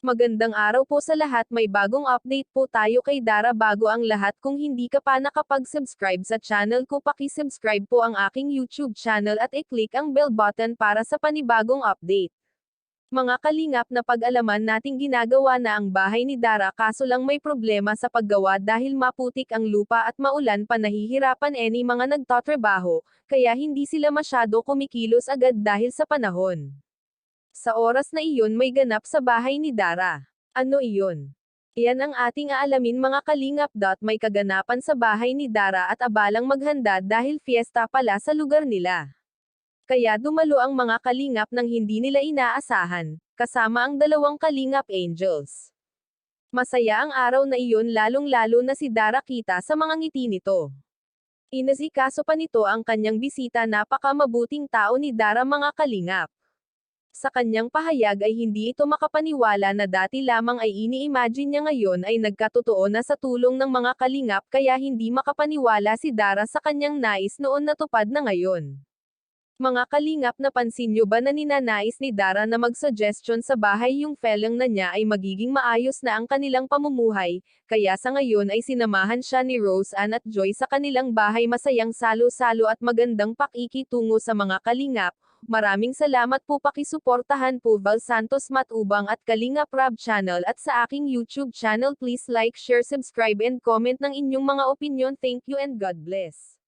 Magandang araw po sa lahat, may bagong update po tayo kay Dara. Bago ang lahat, kung hindi ka pa nakapag-subscribe sa channel ko, paki-subscribe po ang aking YouTube channel at i-click ang bell button para sa panibagong update. Mga kalingap, na pag-alaman nating ginagawa na ang bahay ni Dara, kaso lang may problema sa paggawa dahil maputik ang lupa at maulan pa. Nahihirapan mga nagtatrabaho, kaya hindi sila masyado kumikilos agad dahil sa panahon. Sa oras na iyon may ganap sa bahay ni Dara. Ano iyon? Iyan ang ating aalamin mga kalingap. May kaganapan sa bahay ni Dara at abalang maghanda dahil fiesta pala sa lugar nila. Kaya dumalo ang mga kalingap nang hindi nila inaasahan, kasama ang dalawang kalingap angels. Masaya ang araw na iyon, lalong-lalo na si Dara, kita sa mga ngiti nito. Inasikaso pa nito ang kanyang bisita. Napakamabuting tao ni Dara mga kalingap. Sa kanyang pahayag ay hindi ito makapaniwala na dati lamang ay ini-imagine niya, ngayon ay nagkatotoo na sa tulong ng mga kalingap, kaya hindi makapaniwala si Dara sa kanyang nais noon natupad na ngayon. Mga kalingap, napansin niyo ba na ninanais ni Dara na mag-suggestion sa bahay yung feeling na niya ay magiging maayos na ang kanilang pamumuhay, kaya sa ngayon ay sinamahan siya ni Rose Ann at Joy sa kanilang bahay. Masayang salo-salo at magandang pakikitungo sa mga kalingap. Maraming salamat po, pakisuportahan po Val Santos Matubang at Kalingap Rab channel at sa aking YouTube channel. Please like, share, subscribe and comment ng inyong mga opinion. Thank you and God bless.